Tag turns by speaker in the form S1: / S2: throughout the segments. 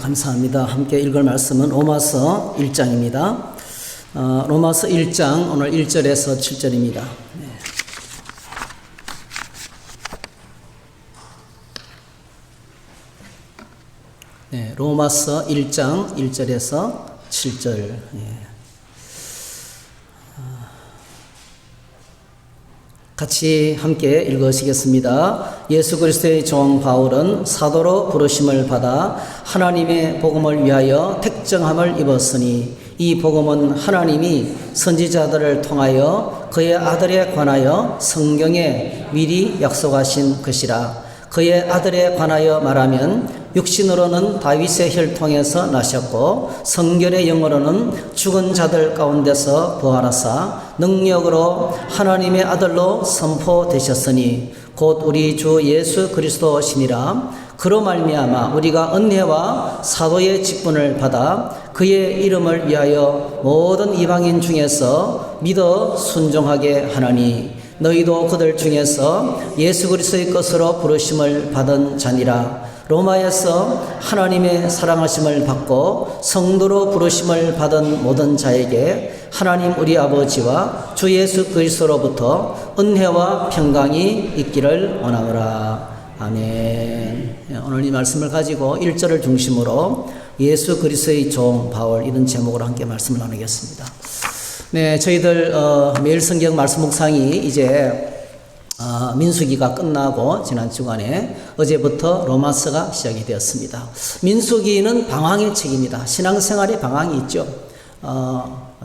S1: 감사합니다. 함께 읽을 말씀은 로마서 1장입니다. 로마서 1장 오늘 1절에서 7절입니다. 로마서 1장 1절에서 7절. 같이 함께 읽으시겠습니다. 예수 그리스도의 종 바울은 사도로 부르심을 받아 하나님의 복음을 위하여 택정함을 입었으니 이 복음은 하나님이 선지자들을 통하여 그의 아들에 관하여 성경에 미리 약속하신 것이라. 그의 아들에 관하여 말하면 육신으로는 다윗의 혈통에서 나셨고 성결의 영으로는 죽은 자들 가운데서 부활하사 능력으로 하나님의 아들로 선포되셨으니 곧 우리 주 예수 그리스도시니라. 그로 말미암아 우리가 은혜와 사도의 직분을 받아 그의 이름을 위하여 모든 이방인 중에서 믿어 순종하게 하나니 너희도 그들 중에서 예수 그리스도의 것으로 부르심을 받은 자니라. 로마에서 하나님의 사랑하심을 받고 성도로 부르심을 받은 모든 자에게 하나님 우리 아버지와 주 예수 그리스도로부터 은혜와 평강이 있기를 원하노라. 아멘. 오늘 이 말씀을 가지고 1절을 중심으로 예수 그리스도의 종 바울 이런 제목으로 함께 말씀을 나누겠습니다. 네, 저희들 매일 성경 말씀 묵상이 이제 민수기가 끝나고 지난 주간에 어제부터 로마서가 시작이 되었습니다. 민수기는 방황의 책입니다. 신앙생활에 방황이 있죠.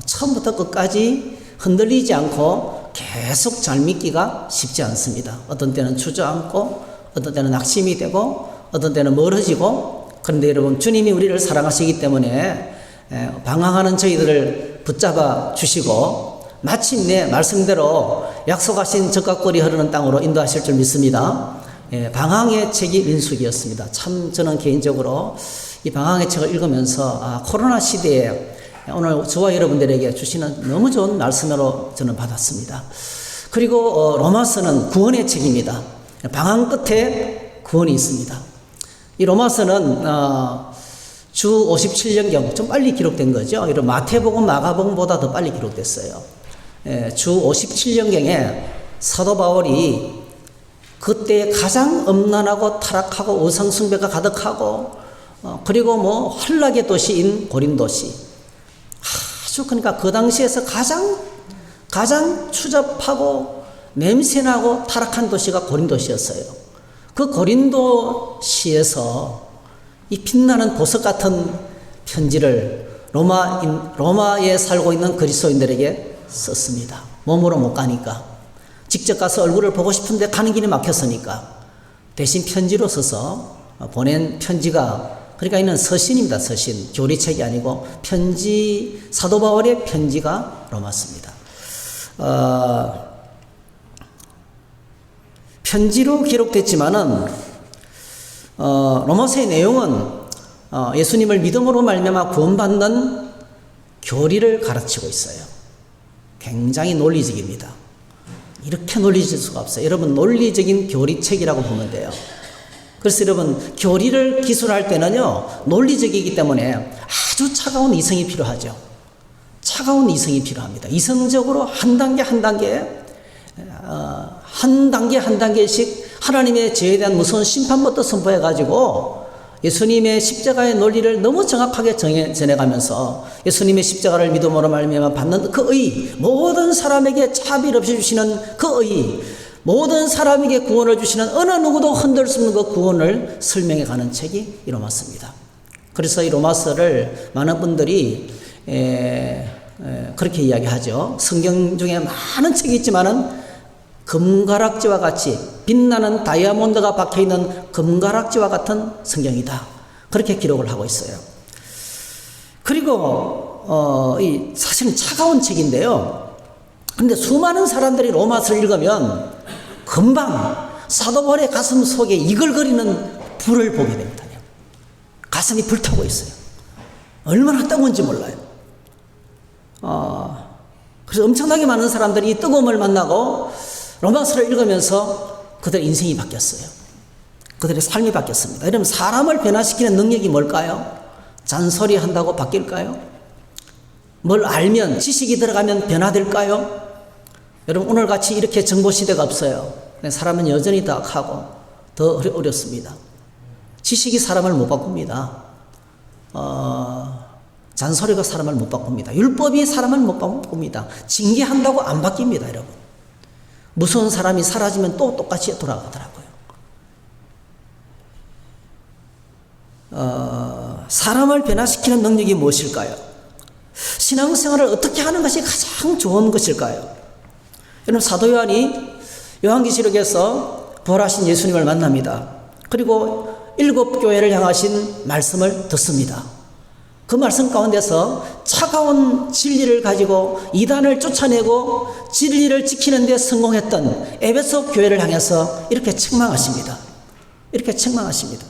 S1: 처음부터 끝까지 흔들리지 않고 계속 잘 믿기가 쉽지 않습니다. 어떤 때는 주저앉고 어떤 때는 낙심이 되고 어떤 때는 멀어지고, 그런데 여러분 주님이 우리를 사랑하시기 때문에 방황하는 저희들을 붙잡아 주시고 마침내 말씀대로 약속하신 적각골이 흐르는 땅으로 인도하실 줄 믿습니다. 방황의 책이 민수기였습니다. 참 저는 개인적으로 이 방황의 책을 읽으면서 코로나 시대에 오늘 저와 여러분들에게 주시는 너무 좋은 말씀으로 저는 받았습니다. 그리고 로마서는 구원의 책입니다. 방황 끝에 구원이 있습니다. 이 로마서는 주 57년경 좀 빨리 기록된 거죠. 이런 마태복음, 마가복음보다 더 빨리 기록됐어요. 주 57년경에 사도 바울이 그때 가장 음란하고 타락하고 우상숭배가 가득하고 그리고 환락의 도시인 고린도시, 아주 그러니까 그 당시에서 가장 추잡하고 냄새나고 타락한 도시가 고린도시였어요. 그 고린도시에서 이 빛나는 보석 같은 편지를 로마에 살고 있는 그리스도인들에게 썼습니다. 몸으로 못 가니까, 직접 가서 얼굴을 보고 싶은데 가는 길이 막혔으니까 대신 편지로 써서 보낸 편지가, 그러니까 이는 서신입니다. 서신, 교리책이 아니고 편지, 사도 바울의 편지가 로마서입니다. 편지로 기록됐지만은 로마서의 내용은 예수님을 믿음으로 말미암아 구원받는 교리를 가르치고 있어요. 굉장히 논리적입니다. 이렇게 논리적일 수가 없어요. 여러분, 논리적인 교리책이라고 보면 돼요. 그래서 여러분, 교리를 기술할 때는요, 논리적이기 때문에 아주 차가운 이성이 필요하죠. 차가운 이성이 필요합니다. 이성적으로 한 단계 한 단계씩 하나님의 죄에 대한 무서운 심판부터 선포해가지고 예수님의 십자가의 논리를 너무 정확하게 전해가면서 예수님의 십자가를 믿음으로 말미암아 받는 그 의, 모든 사람에게 차별 없이 주시는 그 의, 모든 사람에게 구원을 주시는 어느 누구도 흔들 수 없는 그 구원을 설명해가는 책이 이 로마서입니다. 그래서 이 로마서를 많은 분들이 그렇게 이야기하죠. 성경 중에 많은 책이 있지만은 금가락지와 같이 빛나는 다이아몬드가 박혀있는 금가락지와 같은 성경이다. 그렇게 기록을 하고 있어요. 그리고 사실은 차가운 책인데요. 그런데 수많은 사람들이 로마서를 읽으면 금방 사도 바울의 가슴 속에 이글거리는 불을 보게 됩니다. 가슴이 불타고 있어요. 얼마나 뜨거운지 몰라요. 그래서 엄청나게 많은 사람들이 이 뜨거움을 만나고 로마서를 읽으면서 그들의 인생이 바뀌었어요. 그들의 삶이 바뀌었습니다. 여러분, 사람을 변화시키는 능력이 뭘까요? 잔소리 한다고 바뀔까요? 뭘 알면, 지식이 들어가면 변화될까요? 여러분, 오늘같이 이렇게 정보시대가 없어요. 사람은 여전히 더 악하고 더 어렵습니다. 지식이 사람을 못 바꿉니다. 잔소리가 사람을 못 바꿉니다. 율법이 사람을 못 바꿉니다. 징계한다고 안 바뀝니다, 여러분. 무서운 사람이 사라지면 또 똑같이 돌아가더라고요. 사람을 변화시키는 능력이 무엇일까요? 신앙생활을 어떻게 하는 것이 가장 좋은 것일까요? 여러분, 사도 요한이 요한계시록에서 부활하신 예수님을 만납니다. 그리고 7 교회를 향하신 말씀을 듣습니다. 그 말씀 가운데서 차가운 진리를 가지고 이단을 쫓아내고 진리를 지키는 데 성공했던 에베소 교회를 향해서 이렇게 책망하십니다. 이렇게 책망하십니다.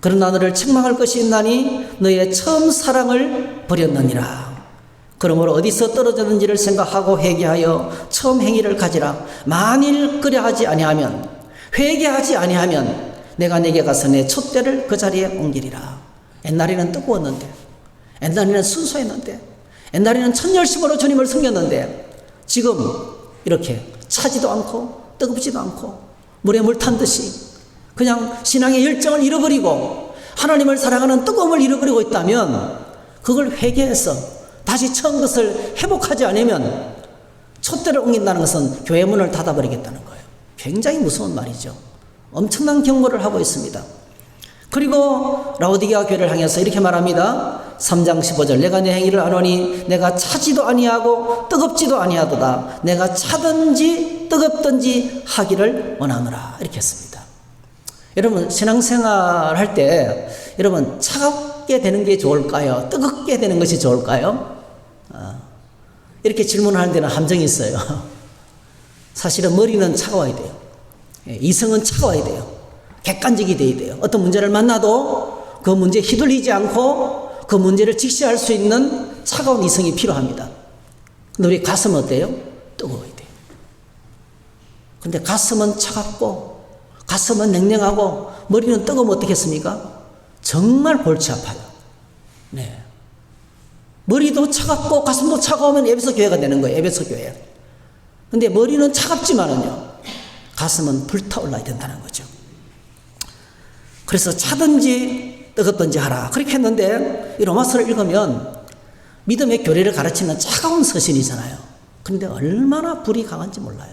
S1: 그러나 너를 책망할 것이 있나니 너의 처음 사랑을 버렸느니라. 그러므로 어디서 떨어졌는지를 생각하고 회개하여 처음 행위를 가지라. 만일 그리하지 아니하면, 회개하지 아니하면 내가 내게 가서 내 촛대를 그 자리에 옮기리라. 옛날에는 뜨거웠는데, 옛날에는 순수했는데, 옛날에는 천열심으로 주님을 섬겼는데, 지금 이렇게 차지도 않고 뜨겁지도 않고 물에 물 탄 듯이 그냥 신앙의 열정을 잃어버리고 하나님을 사랑하는 뜨거움을 잃어버리고 있다면, 그걸 회개해서 다시 처음 것을 회복하지 않으면 촛대를 옮긴다는 것은 교회 문을 닫아버리겠다는 거예요. 굉장히 무서운 말이죠. 엄청난 경고를 하고 있습니다. 그리고 라오디게아 교회를 향해서 이렇게 말합니다. 3장 15절, 내가 내 행위를 아노니 내가 차지도 아니하고 뜨겁지도 아니하도다. 내가 차든지 뜨겁든지 하기를 원하노라. 이렇게 했습니다. 여러분, 신앙생활 할 때 여러분, 차갑게 되는 게 좋을까요? 뜨겁게 되는 것이 좋을까요? 이렇게 질문하는 데는 함정이 있어요. 사실은 머리는 차가워야 돼요. 이성은 차가워야 돼요. 객관적이 돼야 돼요. 어떤 문제를 만나도 그 문제에 휘둘리지 않고 그 문제를 직시할 수 있는 차가운 이성이 필요합니다. 근데 우리 가슴은 어때요? 뜨거워야 돼요. 근데 가슴은 차갑고 가슴은 냉랭하고 머리는 뜨거우면 어떻겠습니까? 정말 골치 아파요. 네. 머리도 차갑고 가슴도 차가우면 에베소 교회가 되는 거예요. 에베소 교회. 근데 머리는 차갑지만은요, 가슴은 불타올라야 된다는 거죠. 그래서 차든지 뜨겁든지 하라. 그렇게 했는데 이 로마서를 읽으면 믿음의 교리를 가르치는 차가운 서신이잖아요. 그런데 얼마나 불이 강한지 몰라요.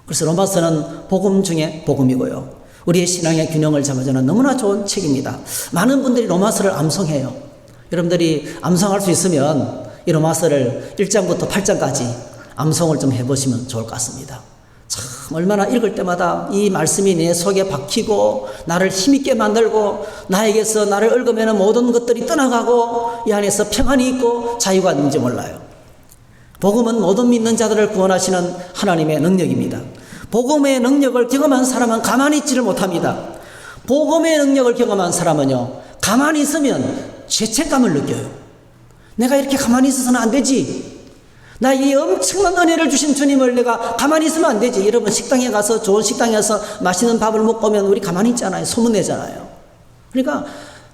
S1: 그래서 로마서는 복음 중에 복음이고요. 우리의 신앙의 균형을 잡아주는 너무나 좋은 책입니다. 많은 분들이 로마서를 암송해요. 여러분들이 암송할 수 있으면 이 로마서를 1장부터 8장까지 암송을 좀 해보시면 좋을 것 같습니다. 참 얼마나 읽을 때마다 이 말씀이 내 속에 박히고 나를 힘있게 만들고 나에게서 나를 얽으면 모든 것들이 떠나가고 이 안에서 평안이 있고 자유가 있는지 몰라요. 복음은 모든 믿는 자들을 구원하시는 하나님의 능력입니다. 복음의 능력을 경험한 사람은 가만히 있지를 못합니다. 복음의 능력을 경험한 사람은요, 가만히 있으면 죄책감을 느껴요. 내가 이렇게 가만히 있어서는 안 되지. 나 이 엄청난 은혜를 주신 주님을 내가 가만히 있으면 안 되지. 여러분, 식당에 가서 좋은 식당에서 맛있는 밥을 먹고 오면 우리 가만히 있잖아요. 소문내잖아요. 그러니까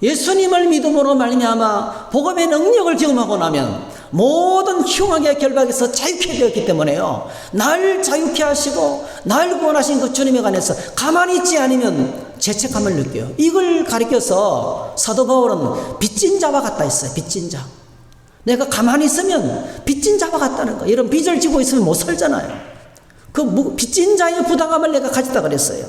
S1: 예수님을 믿음으로 말미암아 복음의 능력을 경험하고 나면 모든 흉악의 결박에서 자유케 되었기 때문에요, 날 자유케 하시고 날 구원하신 그 주님에 관해서 가만히 있지 않으면 죄책감을 느껴요. 이걸 가리켜서 사도 바울은 빚진 자와 같다 했어요. 빚진 자. 내가 가만히 있으면 빚진 자와 같다는 거예요. 여러분, 빚을 지고 있으면 못 살잖아요. 그 빚진 자의 부당함을 내가 가졌다 그랬어요.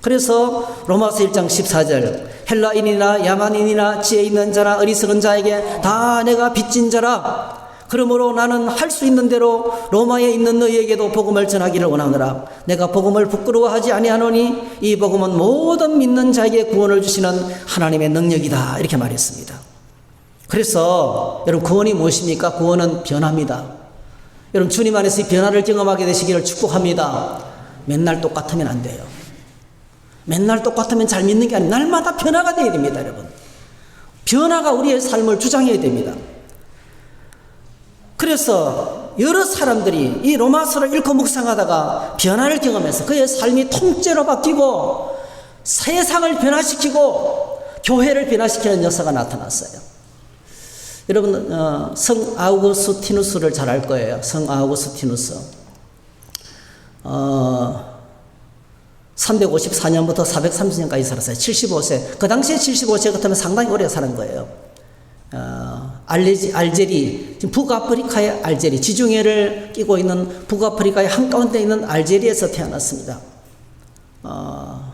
S1: 그래서 로마서 1장 14절, 헬라인이나 야만인이나 지혜 있는 자나 어리석은 자에게 다 내가 빚진 자라. 그러므로 나는 할 수 있는 대로 로마에 있는 너희에게도 복음을 전하기를 원하노라. 내가 복음을 부끄러워하지 아니하노니 이 복음은 모든 믿는 자에게 구원을 주시는 하나님의 능력이다. 이렇게 말했습니다. 그래서 여러분, 구원이 무엇입니까? 구원은 변화입니다. 여러분, 주님 안에서 이 변화를 경험하게 되시기를 축복합니다. 맨날 똑같으면 안 돼요. 맨날 똑같으면 잘 믿는 게 아니라 날마다 변화가 되어야 됩니다. 여러분, 변화가 우리의 삶을 주장해야 됩니다. 그래서 여러 사람들이 이 로마서를 읽고 묵상하다가 변화를 경험해서 그의 삶이 통째로 바뀌고 세상을 변화시키고 교회를 변화시키는 역사가 나타났어요. 여러분 성 아우구스티누스를 잘 알 거예요. 성 아우구스티누스 354년부터 430년까지 살았어요. 75세. 그 당시에 75세 같으면 상당히 오래 사는 거예요. 알제리, 지금 북아프리카의 알제리, 지중해를 끼고 있는 북아프리카의 한가운데 있는 알제리에서 태어났습니다.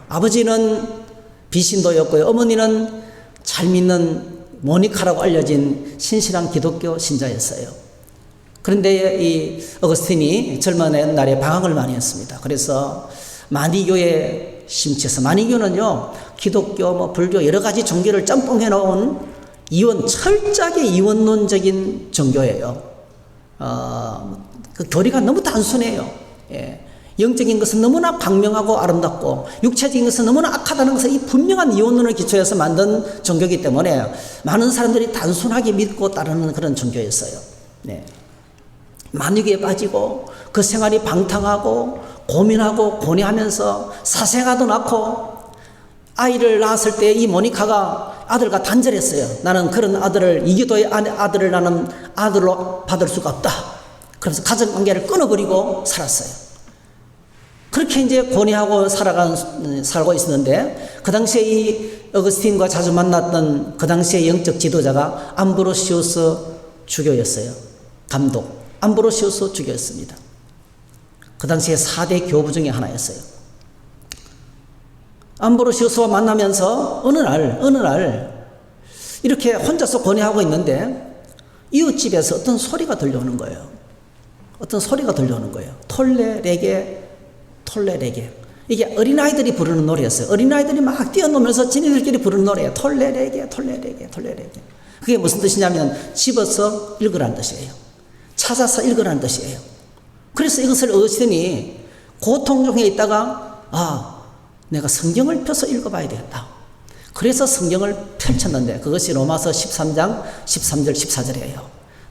S1: 아버지는 비신도였고요. 어머니는 잘 믿는 모니카라고 알려진 신실한 기독교 신자였어요. 그런데 이 어거스틴이 젊은 날에 방황을 많이 했습니다. 그래서 마니교에 심취해서, 마니교는요, 기독교, 불교 여러 가지 종교를 짬뽕해 놓은 철저하게 이원론적인 종교예요. 그 교리가 너무 단순해요. 예. 영적인 것은 너무나 광명하고 아름답고 육체적인 것은 너무나 악하다는 것을 이 분명한 이원론을 기초해서 만든 종교이기 때문에 많은 사람들이 단순하게 믿고 따르는 그런 종교였어요. 네. 만유기에 빠지고 그 생활이 방탕하고 고민하고 고뇌하면서 사생아도 낳고 아이를 낳았을 때 이 모니카가 아들과 단절했어요. 나는 그런 아들을, 이교도의 아들을 나는 아들로 받을 수가 없다. 그래서 가정관계를 끊어버리고 살았어요. 그렇게 이제 고뇌하고 살고 있었는데, 그 당시에 이 어거스틴과 자주 만났던 그 당시의 영적 지도자가 암브로시우스 주교였어요. 감독. 암브로시우스 주교였습니다. 그 당시에 4대 교부 중에 하나였어요. 암브로시우스와 만나면서 어느 날 이렇게 혼자서 고뇌하고 있는데 이웃집에서 어떤 소리가 들려오는 거예요. 톨레레게. 이게 어린아이들이 부르는 노래였어요. 어린아이들이 막 뛰어놀면서 지네들끼리 부르는 노래예요. 톨레레게. 그게 무슨 뜻이냐면 집어서 읽으라는 뜻이에요. 찾아서 읽으라는 뜻이에요. 그래서 이것을 어거스틴이 고통 중에 있다가 내가 성경을 펴서 읽어봐야 되겠다. 그래서 성경을 펼쳤는데 그것이 로마서 13장 13절 14절이에요.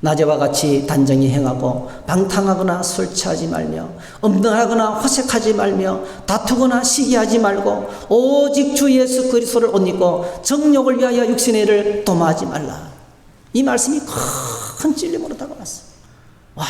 S1: 낮에와 같이 단정히 행하고 방탕하거나 술 취하지 말며 음란하거나 화색하지 말며 다투거나 시기하지 말고 오직 주 예수 그리스도를 옷 입고 정욕을 위하여 육신의 일을 도모하지 말라. 이 말씀이 큰 찔림으로 다가왔어. 와,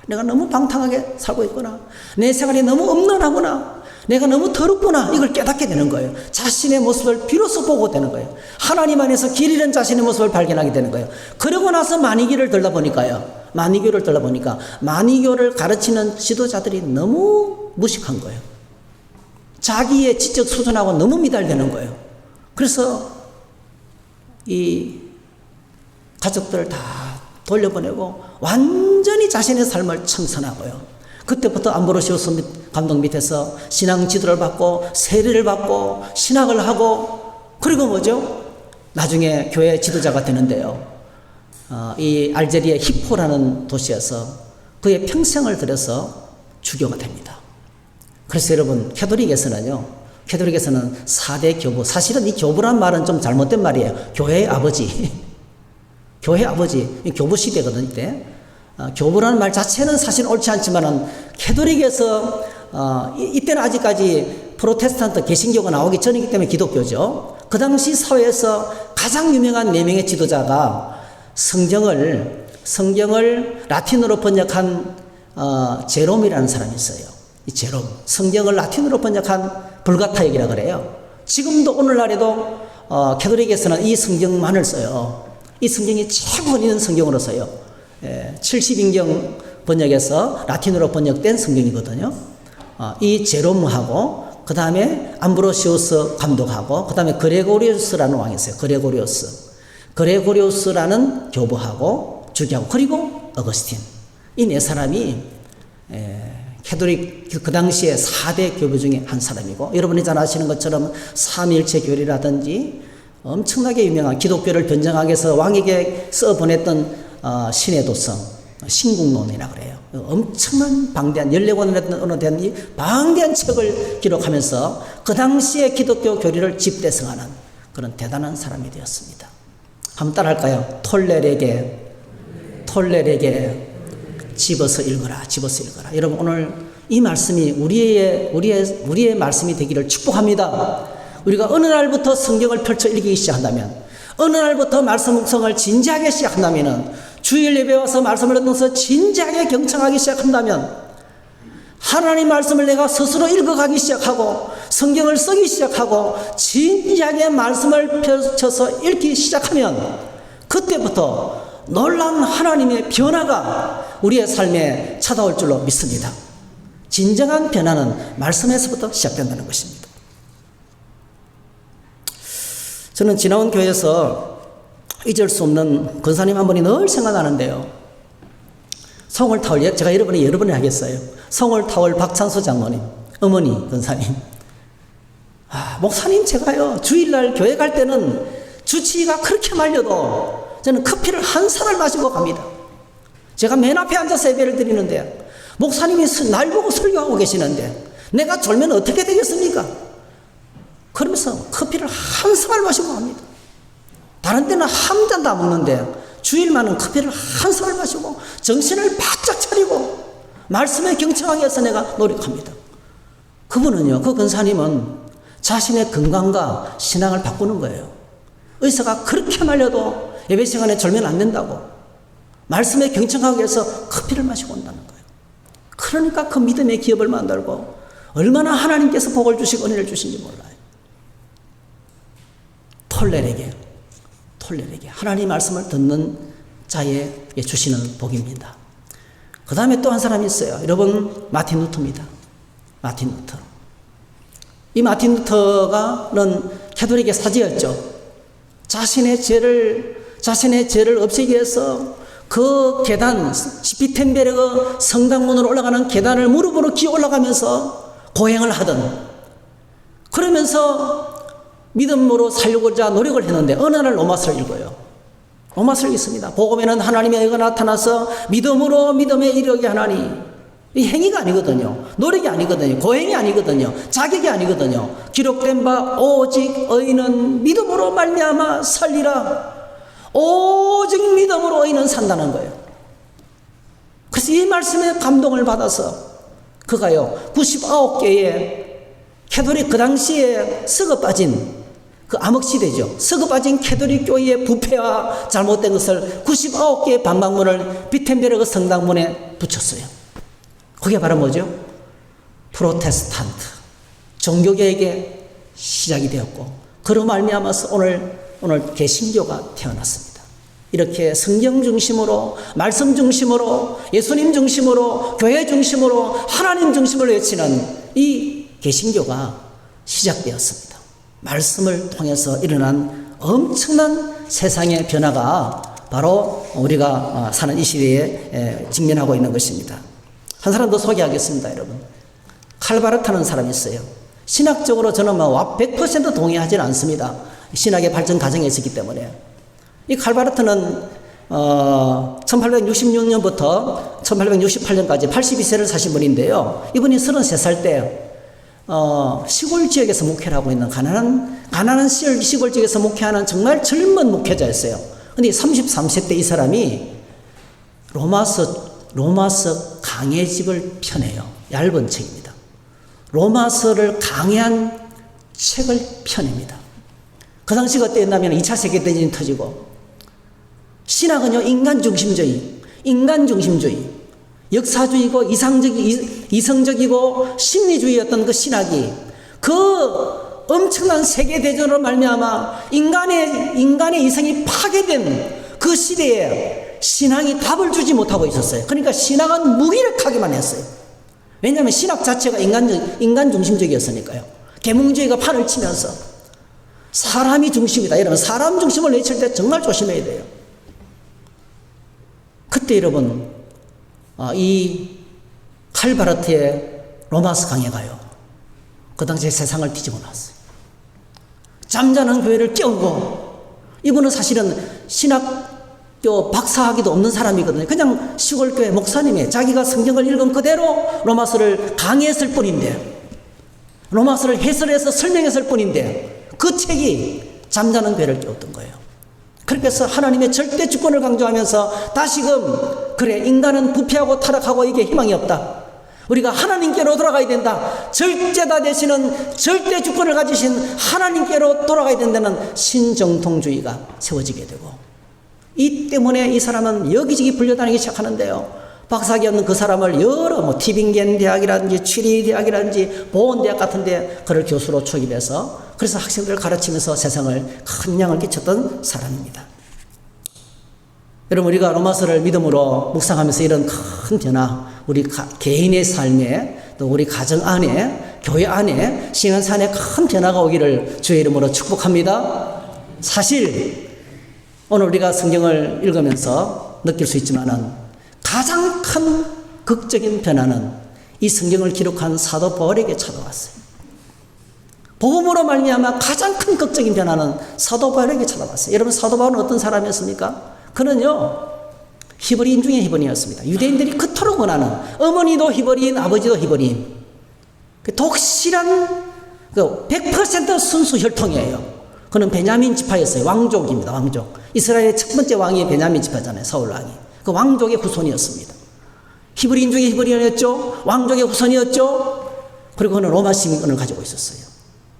S1: 내가 너무 방탕하게 살고 있구나. 내 생활이 너무 음란하구나. 내가 너무 더럽구나. 이걸 깨닫게 되는 거예요. 자신의 모습을 비로소 보고 되는 거예요. 하나님 안에서 길 잃은 자신의 모습을 발견하게 되는 거예요. 그러고 나서 마니교를 들다 보니까 마니교를 가르치는 지도자들이 너무 무식한 거예요. 자기의 지적 수준하고 너무 미달되는 거예요. 그래서 이 가족들을 다 돌려보내고 완전히 자신의 삶을 청산하고요. 그때부터 암브로시우스 감독 밑에서 신앙 지도를 받고 세례를 받고 신학을 하고, 그리고 뭐죠? 나중에 교회 지도자가 되는데요. 이 알제리의 히포라는 도시에서 그의 평생을 들여서 주교가 됩니다. 그래서 여러분, 캐톨릭에서는 4대 교부, 사실은 이 교부란 말은 좀 잘못된 말이에요. 교회의 아버지, 교부 시대거든요. 이때. 교부라는 말 자체는 사실 옳지 않지만은 캐톨릭에서 이때는 아직까지 프로테스탄트 개신교가 나오기 전이기 때문에 기독교죠. 그 당시 사회에서 가장 유명한 4명의 지도자가 성경을 라틴어로 번역한 제롬이라는 사람이 있어요. 이 제롬, 성경을 라틴어로 번역한 불가타역이라고 그래요. 지금도 오늘날에도 캐톨릭에서는 이 성경만을 써요. 이 성경이 최고 있는 성경으로 써요. 70인경 번역에서 라틴어로 번역된 성경이거든요. 이 제롬하고 그 다음에 암브로시우스 감독하고 그 다음에 그레고리우스라는 왕이 있어요. 그레고리우스라는 교부하고 주교하고 그리고 어거스틴, 이 4사람이 캐톨릭 그 당시에 4대 교부 중에 한 사람이고, 여러분이 잘 아시는 것처럼 삼위일체 교리라든지 엄청나게 유명한 기독교를 변정하기 위해서 왕에게 써보냈던 신의 도성, 신국론이라고 그래요. 엄청난 방대한 14권으로 된 이 방대한 책을 기록하면서 그 당시의 기독교 교리를 집대성하는 그런 대단한 사람이 되었습니다. 한번 따라할까요? 톨레레게 집어서 읽어라. 여러분, 오늘 이 말씀이 우리의 말씀이 되기를 축복합니다. 우리가 어느 날부터 성경을 펼쳐 읽기 시작한다면, 어느 날부터 말씀 묵상을 진지하게 시작한다면, 주일 예배 와서 말씀을 듣면서 진지하게 경청하기 시작한다면, 하나님 말씀을 내가 스스로 읽어가기 시작하고 성경을 쓰기 시작하고 진지하게 말씀을 펼쳐서 읽기 시작하면, 그때부터 놀라운 하나님의 변화가 우리의 삶에 찾아올 줄로 믿습니다. 진정한 변화는 말씀에서부터 시작된다는 것입니다. 저는 지나온 교회에서 잊을 수 없는 권사님 한 분이 늘 생각나는데요. 성월타월, 제가 여러 번에 하겠어요. 성월타월 박찬수 장로님, 어머니 권사님. 목사님, 제가요 주일날 교회 갈 때는 주치의가 그렇게 말려도 저는 커피를 한 잔을 마시고 갑니다. 제가 맨 앞에 앉아서 예배를 드리는데 목사님이 날 보고 설교하고 계시는데 내가 졸면 어떻게 되겠습니까? 그러면서 커피를 한 잔을 마시고 갑니다. 다른 때는 한 잔 다 먹는데 주일만은 커피를 한 잔을 마시고 정신을 바짝 차리고 말씀에 경청하기 위해서 내가 노력합니다. 그분은요, 그 권사님은 자신의 건강과 신앙을 바꾸는 거예요. 의사가 그렇게 말려도 예배 시간에 졸면 안 된다고 말씀에 경청하기 위해서 커피를 마시고 온다는 거예요. 그러니까 그 믿음의 기업을 만들고 얼마나 하나님께서 복을 주시고 은혜를 주신지 몰라요. 톨ler에게 하나님 말씀을 듣는 자에게 주시는 복입니다. 그 다음에 또 한 사람이 있어요. 여러분, 마틴 루터입니다. 마틴 루터. 이 마틴 루터가는 캐톨릭의 사제였죠. 자신의 죄를 없애기 위해서 그 계단, 시피텐베르그 성당문으로 올라가는 계단을 무릎으로 기어 올라가면서 고행을 하던, 그러면서 믿음으로 살려고자 노력을 했는데 어느 날 로마서를 읽어요. 로마서를 읽습니다. 복음에는 하나님의 의가 나타나서 믿음으로 믿음에 이르게 하나니, 이 행위가 아니거든요. 노력이 아니거든요. 고행이 아니거든요. 자격이 아니거든요. 기록된 바 오직 의인은 믿음으로 말미암아 살리라. 오직 믿음으로 의인은 산다는 거예요. 그래서 이 말씀에 감동을 받아서 그가요 99개의 캐톨릭, 그 당시에 썩어 빠진 그 암흑시대죠. 썩어 빠진 캐톨릭 교회의 부패와 잘못된 것을 99개의 반박문을 비텐베르그 성당문에 붙였어요. 그게 바로 뭐죠? 프로테스탄트, 종교개혁의 시작이 되었고, 그로 말미암아서 오늘 개신교가 태어났습니다. 이렇게 성경 중심으로, 말씀 중심으로, 예수님 중심으로, 교회 중심으로, 하나님 중심으로 외치는 이 개신교가 시작되었습니다. 말씀을 통해서 일어난 엄청난 세상의 변화가 바로 우리가 사는 이 시대에 직면하고 있는 것입니다. 한 사람 더 소개하겠습니다, 여러분. 칼바르타는 사람이 있어요. 신학적으로 저는 100% 동의하지는 않습니다. 신학의 발전 과정에 있었기 때문에. 이 칼바르타는 1866년부터 1868년까지 82세를 사신 분인데요. 이분이 33살 때 시골 지역에서 목회를 하고 있는 가난한 시골 지역에서 목회하는 정말 젊은 목회자였어요. 근데 33세 때 이 사람이 로마서 강해집을 펴내요. 얇은 책입니다. 로마서를 강해한 책을 펴냅니다. 그 당시가 어땠냐면 2차 세계대전이 터지고, 신학은요 인간중심주의, 역사주의고 이성적이고 심리주의였던 그 신학이 그 엄청난 세계대전으로 말미암아 인간의 이성이 파괴된 그 시대에 신학이 답을 주지 못하고 있었어요. 그러니까 신학은 무기력하기만 했어요. 왜냐하면 신학 자체가 인간 중심적이었으니까요. 계몽주의가 판을 치면서 사람이 중심이다. 여러분, 사람 중심을 외칠 때 정말 조심해야 돼요. 그때 여러분, 이 칼바르트의 로마서 강해가요, 그 당시에 세상을 뒤집어 놨어요. 잠자는 교회를 깨우고, 이분은 사실은 신학교 박사학위도 없는 사람이거든요. 그냥 시골교회 목사님이 자기가 성경을 읽은 그대로 로마서를 강의했을 뿐인데, 로마서를 해설해서 설명했을 뿐인데, 그 책이 잠자는 교회를 깨웠던 거예요. 그렇게 해서 하나님의 절대 주권을 강조하면서 다시금, 그래, 인간은 부패하고 타락하고 이게 희망이 없다. 우리가 하나님께로 돌아가야 된다. 절제다 되시는 절대 주권을 가지신 하나님께로 돌아가야 된다는 신정통주의가 세워지게 되고, 이 때문에 이 사람은 여기저기 불려다니기 시작하는데요. 박사학위 없는 그 사람을 여러 티빙겐 대학이라든지 취리 대학이라든지 보건대학 같은데 그를 교수로 초입해서 그래서 학생들을 가르치면서 세상을 큰 영향을 끼쳤던 사람입니다. 여러분, 우리가 로마서를 믿음으로 묵상하면서 이런 큰 변화, 우리 개인의 삶에 또 우리 가정 안에 교회 안에 신앙사 안에 큰 변화가 오기를 주의 이름으로 축복합니다. 사실 오늘 우리가 성경을 읽으면서 느낄 수 있지만은 가장 큰 극적인 변화는 이 성경을 기록한 사도 바울에게 찾아왔어요. 복음으로 말미암아 가장 큰 극적인 변화는 사도 바울에게 찾아왔어요. 여러분, 사도 바울은 어떤 사람이었습니까? 그는요, 히브리인 중에 히브리인이었습니다. 유대인들이 그토록 원하는, 어머니도 히브리인, 아버지도 히브리인, 독실한 100% 순수 혈통이에요. 그는 베냐민 지파였어요. 왕족입니다. 왕족. 이스라엘의 첫 번째 왕이 베냐민 지파잖아요. 사울 왕이. 그 왕족의 후손이었습니다. 히브리인 중에 히브리인이었죠. 왕족의 후손이었죠. 그리고 그는 로마 시민권을 가지고 있었어요.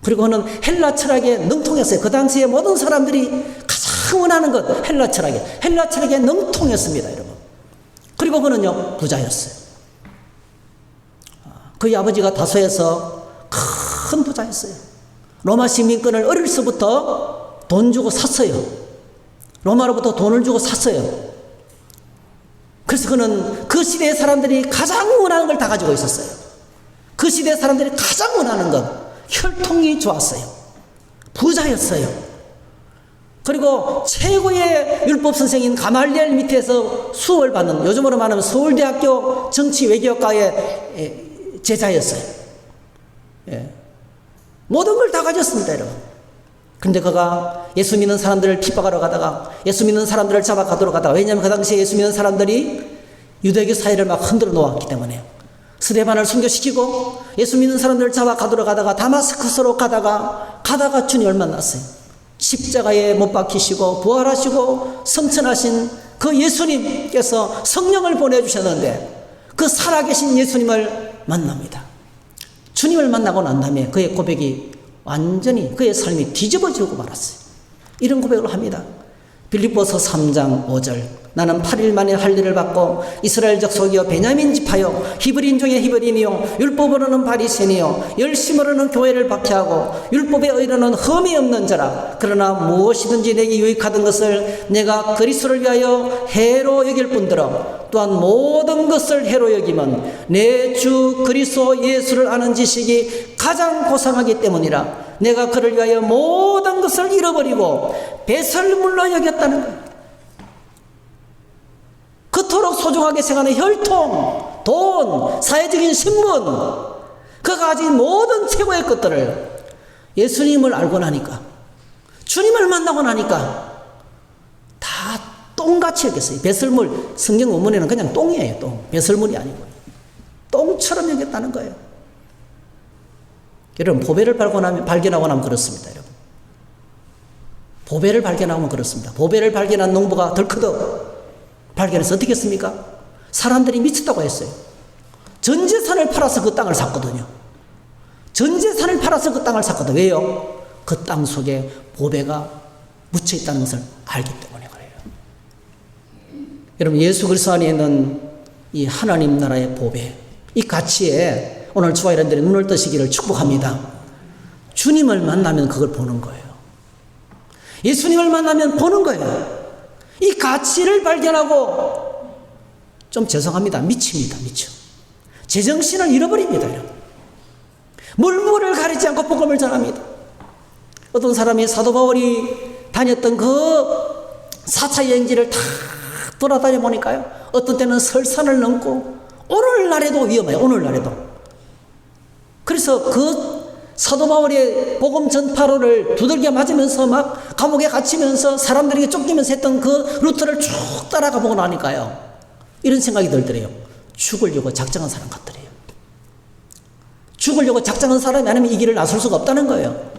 S1: 그리고 그는 헬라 철학에 능통했어요. 그 당시에 모든 사람들이 가장 원하는 것, 헬라 철학에 능통했습니다, 여러분. 그리고 그는요, 부자였어요. 그의 아버지가 다소에서 큰 부자였어요. 로마 시민권을 어릴 때부터 돈 주고 샀어요. 로마로부터 돈을 주고 샀어요. 그래서 그는 그 시대의 사람들이 가장 원하는 걸 다 가지고 있었어요. 그 시대의 사람들이 가장 원하는 것, 혈통이 좋았어요. 부자였어요. 그리고 최고의 율법 선생인 가말리엘 밑에서 수업을 받는, 요즘으로 말하면 서울대학교 정치외교과의 제자였어요. 예. 모든 걸 다 가졌습니다, 여러분. 그런데 그가 예수 믿는 사람들을 핍박하러 가다가, 예수 믿는 사람들을 잡아가도록 하다가, 왜냐하면 그 당시에 예수 믿는 사람들이 유대교 사회를 막 흔들어 놓았기 때문에 스데반을 순교시키고 예수 믿는 사람들을 잡아가도록 하다가 다마스커스로 가다가 주님을 만났어요. 십자가에 못 박히시고 부활하시고 성천하신 그 예수님께서 성령을 보내주셨는데 그 살아계신 예수님을 만납니다. 주님을 만나고 난 다음에 그의 고백이 완전히 그의 삶이 뒤집어지고 말았어요. 이런 고백을 합니다. 빌립보서 3장 5절. 나는 8일 만에 할 일을 받고 이스라엘 족속이요 베냐민 지파요 히브리인 중에 히브리인이요 율법으로는 바리새인이요 열심으로는 교회를 박해하고 율법에 의로는 흠이 없는 자라. 그러나 무엇이든지 내게 유익하던 것을 내가 그리스도를 위하여 해로 여길 뿐더러 또한 모든 것을 해로 여기면 내 주 그리스도 예수를 아는 지식이 가장 고상하기 때문이라. 내가 그를 위하여 모든 것을 잃어버리고 배설물로 여겼다는 거예요. 그토록 소중하게 생각하는 혈통, 돈, 사회적인 신분, 그가 가진 모든 최고의 것들을 예수님을 알고 나니까, 주님을 만나고 나니까 다 똥같이 여겼어요. 배설물, 성경 원문에는 그냥 똥이에요. 똥. 배설물이 아니고 똥처럼 여겼다는 거예요. 여러분, 보배를 발견하고 나면 그렇습니다. 여러분, 보배를 발견하면 그렇습니다. 보배를 발견한 농부가 덜커덕 발견해서 어떻게 했습니까? 사람들이 미쳤다고 했어요. 전 재산을 팔아서 그 땅을 샀거든요. 전 재산을 팔아서 그 땅을 샀거든요. 왜요? 그 땅 속에 보배가 묻혀 있다는 것을 알기 때문에 그래요. 여러분, 예수 그리스도 안에 있는 이 하나님 나라의 보배, 이 가치에 오늘 주와 이런들이 눈을 뜨시기를 축복합니다. 주님을 만나면 그걸 보는 거예요. 예수님을 만나면 보는 거예요. 이 가치를 발견하고 좀 죄송합니다. 미칩니다. 미쳐. 제정신을 잃어버립니다. 물물을 가리지 않고 복음을 전합니다. 어떤 사람이 사도 바울이 다녔던 그 4차 여행지를 다 돌아다녀 보니까요, 어떤 때는 설산을 넘고 오늘날에도 위험해요. 오늘날에도. 그래서 그 사도 바울의 복음 전파로를 두들겨 맞으면서 막 감옥에 갇히면서 사람들에게 쫓기면서 했던 그 루트를 쭉 따라가 보고 나니까요, 이런 생각이 들더래요. 죽으려고 작정한 사람 같더래요. 죽으려고 작정한 사람이 아니면 이 길을 나설 수가 없다는 거예요.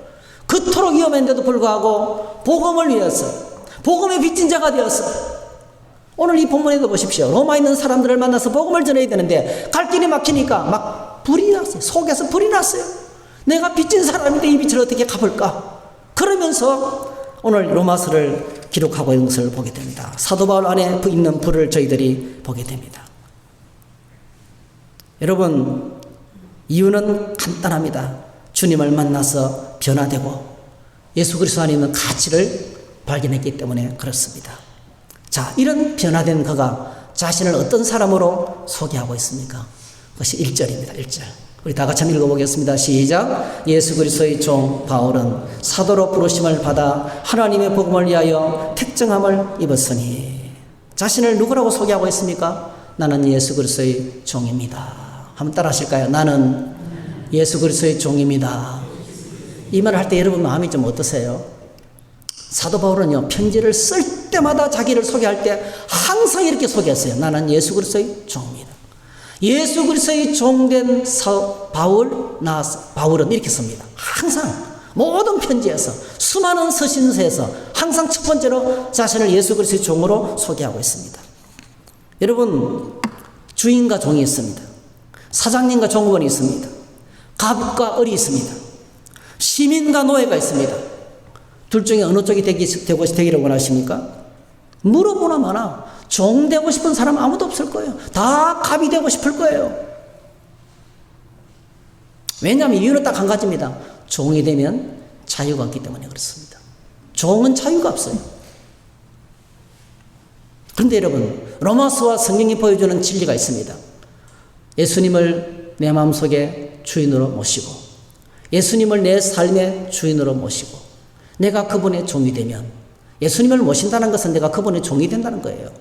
S1: 그토록 위험한데도 불구하고 복음을 위해서, 복음의 빚진 자가 되어서 오늘 이 본문에도 보십시오. 로마에 있는 사람들을 만나서 복음을 전해야 되는데 갈 길이 막히니까 막 불이 났어요. 속에서 불이 났어요. 내가 빚진 사람인데 이 빚을 어떻게 갚을까? 그러면서 오늘 로마서를 기록하고 있는 것을 보게 됩니다. 사도 바울 안에 있는 불을 저희들이 보게 됩니다. 여러분, 이유는 간단합니다. 주님을 만나서 변화되고 예수 그리스도 안에 있는 가치를 발견했기 때문에 그렇습니다. 자, 이런 변화된 그가 자신을 어떤 사람으로 소개하고 있습니까? 그것이 1절입니다. 1절. 우리 다 같이 한번 읽어보겠습니다. 시작. 예수 그리스도의 종 바울은 사도로 부르심을 받아 하나님의 복음을 위하여 택정함을 입었으니. 자신을 누구라고 소개하고 있습니까? 나는 예수 그리스도의 종입니다. 한번 따라 하실까요? 나는 예수 그리스도의 종입니다. 이 말을 할 때 여러분 마음이 좀 어떠세요? 사도 바울은요, 편지를 쓸 때마다 자기를 소개할 때 항상 이렇게 소개했어요. 나는 예수 그리스도의 종입니다. 예수 그리스도의 종된 바울은 이렇게 씁니다. 항상 모든 편지에서 수많은 서신서에서 항상 첫 번째로 자신을 예수 그리스도의 종으로 소개하고 있습니다. 여러분, 주인과 종이 있습니다. 사장님과 종업원이 있습니다. 갑과 을이 있습니다. 시민과 노예가 있습니다. 둘 중에 어느 쪽이 되기를 원하십니까? 물어보나 마나 종 되고 싶은 사람 아무도 없을 거예요. 다 갑이 되고 싶을 거예요. 왜냐하면 이유는 딱 한 가지입니다. 종이 되면 자유가 없기 때문에 그렇습니다. 종은 자유가 없어요. 그런데 여러분, 로마서와 성경이 보여주는 진리가 있습니다. 예수님을 내 마음속에 주인으로 모시고 예수님을 내 삶의 주인으로 모시고 내가 그분의 종이 되면, 예수님을 모신다는 것은 내가 그분의 종이 된다는 거예요.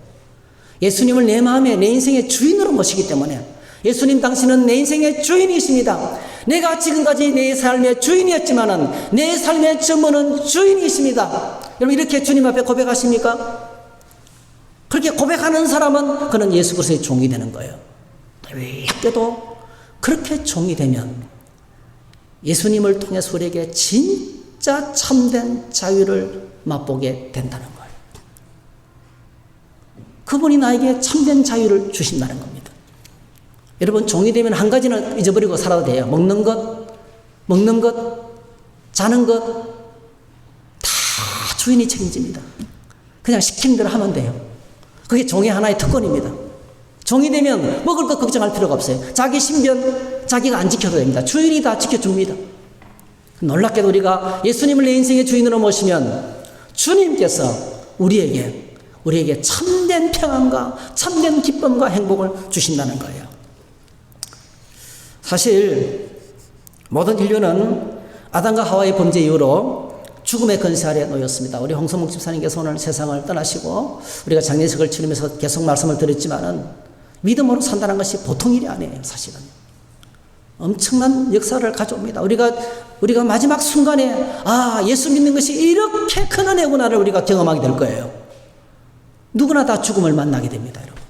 S1: 예수님을 내 마음에, 내 인생의 주인으로 모시기 때문에, 예수님 당신은 내 인생의 주인이십니다. 내가 지금까지 내 삶의 주인이었지만은 내 삶의 전무는 주인이십니다. 여러분, 이렇게 주님 앞에 고백하십니까? 그렇게 고백하는 사람은 그는 예수 그리스도의 종이 되는 거예요. 놀랍게도 그렇게 종이 되면 예수님을 통해서 우리에게 진짜 참된 자유를 맛보게 된다는 거예요. 그분이 나에게 참된 자유를 주신다는 겁니다. 여러분, 종이 되면 한 가지는 잊어버리고 살아도 돼요. 먹는 것, 자는 것, 다 주인이 책임집니다. 그냥 시키는 대로 하면 돼요. 그게 종의 하나의 특권입니다. 종이 되면 먹을 것 걱정할 필요가 없어요. 자기 신변 자기가 안 지켜도 됩니다. 주인이 다 지켜줍니다. 놀랍게도 우리가 예수님을 내 인생의 주인으로 모시면 주님께서 우리에게 참된 평안과 참된 기쁨과 행복을 주신다는 거예요. 사실 모든 인류는 아담과 하와의 범죄 이후로 죽음의 권세 아래 놓였습니다. 우리 홍성목 집사님께서 오늘 세상을 떠나시고 우리가 장례식을 치르면서 계속 말씀을 드렸지만은 믿음으로 산다는 것이 보통 일이 아니에요. 사실은 엄청난 역사를 가져옵니다. 우리가 마지막 순간에 예수 믿는 것이 이렇게 큰 은혜구나를 우리가 경험하게 될 거예요. 누구나 다 죽음을 만나게 됩니다. 여러분,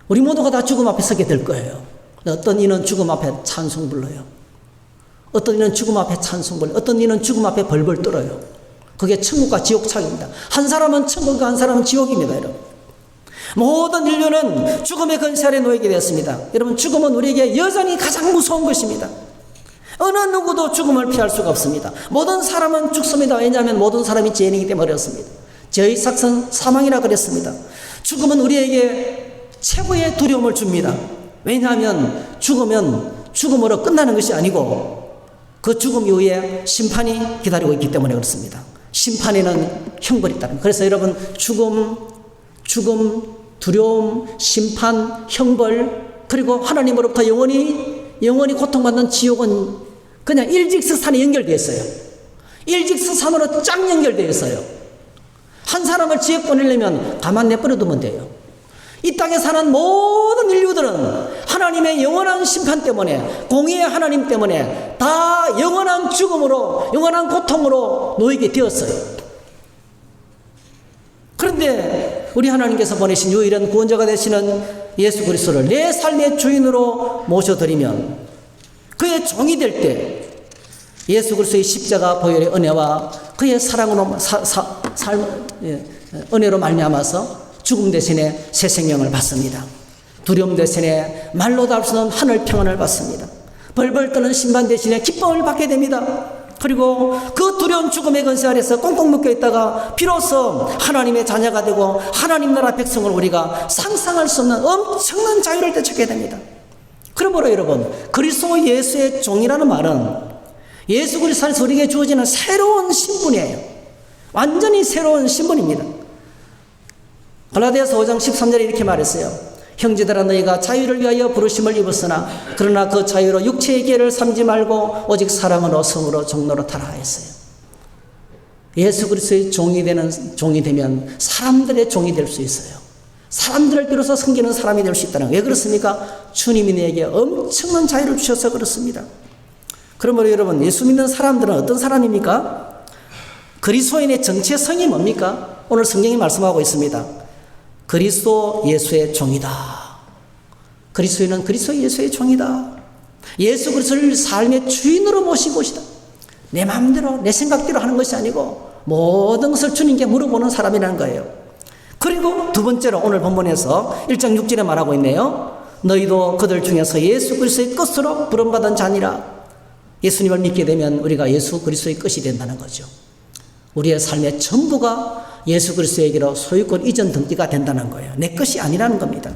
S1: 우리 모두가 다 죽음 앞에 서게 될 거예요. 어떤 이는 죽음 앞에 찬송 불러요. 어떤 이는 죽음 앞에 찬송 불러요. 어떤 이는 죽음 앞에 벌벌 떨어요. 그게 천국과 지옥 차이입니다. 한 사람은 천국이고 한 사람은 지옥입니다. 여러분, 모든 인류는 죽음의 권세 아래 놓이게 되었습니다. 여러분, 죽음은 우리에게 여전히 가장 무서운 것입니다. 어느 누구도 죽음을 피할 수가 없습니다. 모든 사람은 죽습니다. 왜냐하면 모든 사람이 죄인이기 때문에 그렇습니다. 죄의 삭은 사망이라 그랬습니다. 죽음은 우리에게 최고의 두려움을 줍니다. 왜냐하면 죽음으로 끝나는 것이 아니고 그 죽음 이후에 심판이 기다리고 있기 때문에 그렇습니다. 심판에는 형벌이 있다. 그래서 여러분, 죽음, 두려움, 심판, 형벌, 그리고 하나님으로부터 영원히 고통받는 지옥은 그냥 일직선에 연결되어 있어요. 일직선으로 쫙 연결되어 있어요. 한 사람을 지옥 보내려면 가만 내버려두면 돼요. 이 땅에 사는 모든 인류들은 하나님의 영원한 심판 때문에, 공의의 하나님 때문에 다 영원한 죽음으로, 영원한 고통으로 놓이게 되었어요. 그런데 우리 하나님께서 보내신 유일한 구원자가 되시는 예수 그리스도를 내 삶의 주인으로 모셔드리면, 그의 종이 될 때 예수 그리스도의 십자가 보혈의 은혜와 그의 사랑으로 은혜로 말미암아서 죽음 대신에 새 생명을 받습니다. 두려움 대신에 말로도 할 수 없는 하늘 평안을 받습니다. 벌벌 떠는 심판 대신에 기쁨을 받게 됩니다. 그리고 그 두려운 죽음의 근세 아래서 꽁꽁 묶여 있다가 비로소 하나님의 자녀가 되고 하나님 나라 백성을 우리가 상상할 수 없는 엄청난 자유를 되찾게 됩니다. 그러므로 여러분, 그리스도 예수의 종이라는 말은 예수 그리스도 안에서 우리에게 주어지는 새로운 신분이에요. 완전히 새로운 신분입니다. 갈라디아서 5장 13절에 이렇게 말했어요. 형제들아, 너희가 자유를 위하여 부르심을 입었으나 그러나 그 자유로 육체의 기회를 삼지 말고 오직 사랑으로 성으로 종로로 타라 했어요. 예수 그리스도의 종이 되면 사람들의 종이 될 수 있어요. 사람들을 비로소 섬기는 사람이 될 수 있다는 거예요. 왜 그렇습니까? 주님이 내게 엄청난 자유를 주셔서 그렇습니다. 그러므로 여러분, 예수 믿는 사람들은 어떤 사람입니까? 그리스도인의 정체성이 뭡니까? 오늘 성경이 말씀하고 있습니다. 그리스도 예수의 종이다. 그리스도인은 그리스도 예수의 종이다. 예수 그리스도를 삶의 주인으로 모신 것이다. 내 마음대로 내 생각대로 하는 것이 아니고 모든 것을 주님께 물어보는 사람이라는 거예요. 그리고 두 번째로 오늘 본문에서 1장 6절에 말하고 있네요. 너희도 그들 중에서 예수 그리스도의 것으로 부름받은 자니라. 예수님을 믿게 되면 우리가 예수 그리스도의 것이 된다는 거죠. 우리의 삶의 전부가 예수 그리스도에게로 소유권 이전 등기가 된다는 거예요. 내 것이 아니라는 겁니다.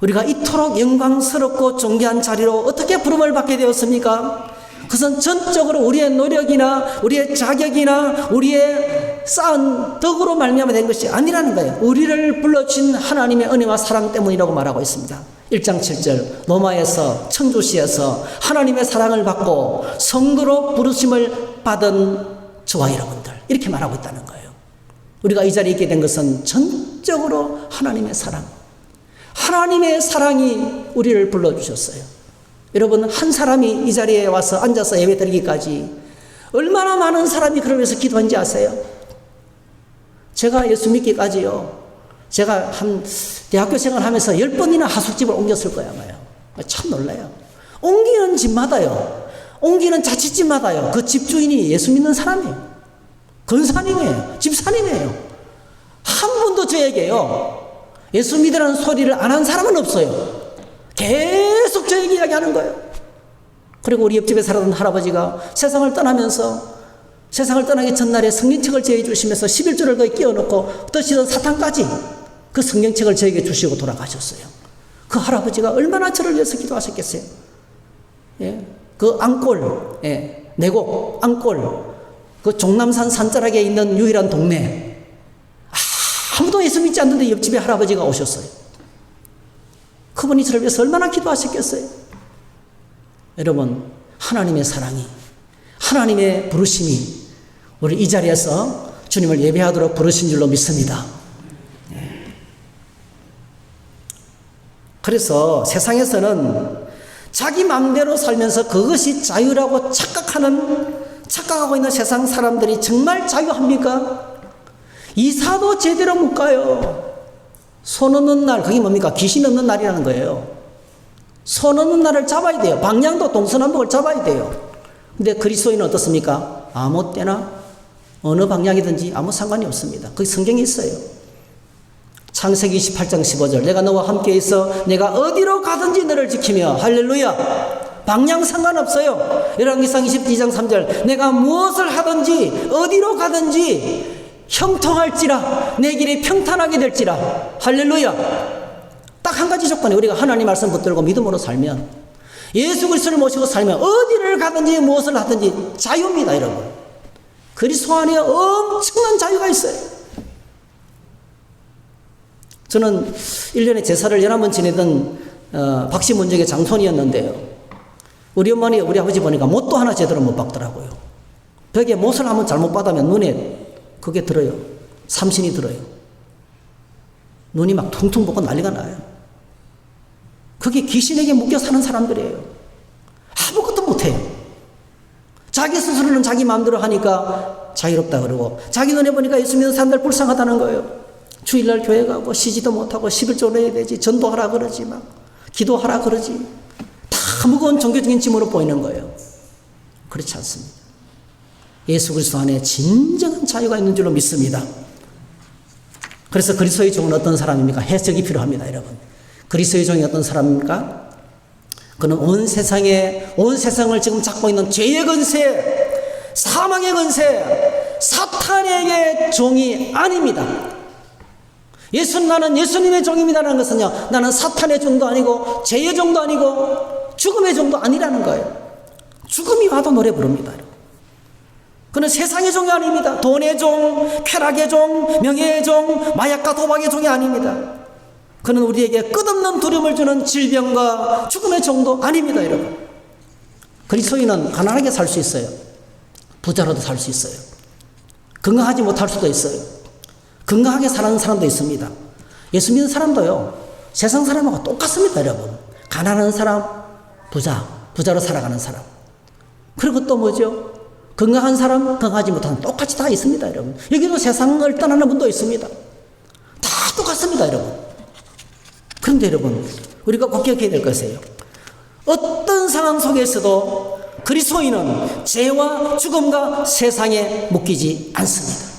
S1: 우리가 이토록 영광스럽고 존귀한 자리로 어떻게 부름을 받게 되었습니까? 그것은 전적으로 우리의 노력이나 우리의 자격이나 우리의 쌓은 덕으로 말미암아 된 것이 아니라는 거예요. 우리를 불러주신 하나님의 은혜와 사랑 때문이라고 말하고 있습니다. 1장 7절 로마에서 청주시에서 하나님의 사랑을 받고 성도로 부르심을 받은 저와 여러분들, 이렇게 말하고 있다는 거예요. 우리가 이 자리에 있게 된 것은 전적으로 하나님의 사랑, 하나님의 사랑이 우리를 불러주셨어요. 여러분, 한 사람이 이 자리에 와서 앉아서 예배 드리기까지 얼마나 많은 사람이 그를 위해서 기도한지 아세요? 제가 예수 믿기까지요, 제가 한 대학교 생활하면서 10번이나 하숙집을 옮겼을 거야 아마요. 참 놀라요. 옮기는 집마다요, 옮기는 자취집마다요, 그 집주인이 예수 믿는 사람이에요. 권사님이에요. 집사님이에요. 한 분도 저에게요, 예수 믿으라는 소리를 안 한 사람은 없어요. 계속 저에게 이야기하는 거예요. 그리고 우리 옆집에 살았던 할아버지가 세상을 떠나면서, 세상을 떠나기 전날에 성경책을 저에게 주시면서 11조를 거기 끼워놓고 드시던 사탕까지 그 성경책을 저에게 주시고 돌아가셨어요. 그 할아버지가 얼마나 저를 위해서 기도하셨겠어요. 예? 그 앙골, 예, 내곡 앙골, 그 종남산 산자락에 있는 유일한 동네, 아무도 예수 믿지 않는데 옆집에 할아버지가 오셨어요. 그분이 저를 위해서 얼마나 기도하셨겠어요. 여러분, 하나님의 사랑이, 하나님의 부르심이 우리 이 자리에서 주님을 예배하도록 부르신 줄로 믿습니다. 그래서 세상에서는 자기 마음대로 살면서 그것이 자유라고 착각하고 있는 세상 사람들이 정말 자유합니까? 이사도 제대로 못 가요. 손 없는 날, 그게 뭡니까? 귀신 없는 날이라는 거예요. 손 없는 날을 잡아야 돼요. 방향도 동서남북을 잡아야 돼요. 근데 그리스도인은 어떻습니까? 아무 때나 어느 방향이든지 아무 상관이 없습니다. 그게 성경에 있어요. 창세기 28장 15절 내가 너와 함께 있어 내가 어디로 가든지 너를 지키며, 할렐루야, 방향 상관없어요. 열왕기상 22장 3절 내가 무엇을 하든지 어디로 가든지 형통할지라, 내 길이 평탄하게 될지라, 할렐루야. 딱 한 가지 조건에 우리가 하나님 말씀 붙들고 믿음으로 살면, 예수 그리스도를 모시고 살면 어디를 가든지 무엇을 하든지 자유입니다. 여러분, 그리스도 안에 엄청난 자유가 있어요. 저는 1년에 제사를 11번 지내던 박씨문정의 장손이었는데요, 우리 어머니 우리 아버지 보니까 못도 하나 제대로 못 박더라고요. 벽에 못을 한번 잘못 받으면 눈에 그게 들어요. 삼신이 들어요. 눈이 막 퉁퉁 붓고 난리가 나요. 그게 귀신에게 묶여 사는 사람들이에요. 아무것도 못해요. 자기 스스로는 자기 마음대로 하니까 자유롭다 그러고, 자기 눈에 보니까 예수 믿는 사람들 불쌍하다는 거예요. 주일날 교회 가고 쉬지도 못하고 11조 내야 되지, 전도하라 그러지, 막 기도하라 그러지, 다 무거운 종교적인 짐으로 보이는 거예요. 그렇지 않습니다. 예수 그리스도 안에 진정한 자유가 있는 줄로 믿습니다. 그래서 그리스도의 종은 어떤 사람입니까? 해석이 필요합니다, 여러분. 그리스도의 종이 어떤 사람입니까? 그는 온 세상을 지금 잡고 있는 죄의 권세, 사망의 권세, 사탄에게 종이 아닙니다. 나는 예수님의 종입니다라는 것은요, 나는 사탄의 종도 아니고 죄의 종도 아니고 죽음의 종도 아니라는 거예요. 죽음이 와도 노래 부릅니다. 그는 세상의 종이 아닙니다. 돈의 종, 쾌락의 종, 명예의 종, 마약과 도박의 종이 아닙니다. 그는 우리에게 끝없는 두려움을 주는 질병과 죽음의 종도 아닙니다, 여러분. 그리스도인은 가난하게 살 수 있어요. 부자로도 살 수 있어요. 건강하지 못할 수도 있어요. 건강하게 사는 사람도 있습니다. 예수 믿는 사람도요, 세상 사람하고 똑같습니다, 여러분. 가난한 사람, 부자로 살아가는 사람. 그리고 또 뭐죠? 건강한 사람, 건강하지 못한 사람 똑같이 다 있습니다, 여러분. 여기도 세상을 떠나는 분도 있습니다. 다 똑같습니다, 여러분. 그런데 여러분, 우리가 꼭 기억해야 될 것이에요. 어떤 상황 속에서도 그리스도인은 죄와 죽음과 세상에 묶이지 않습니다.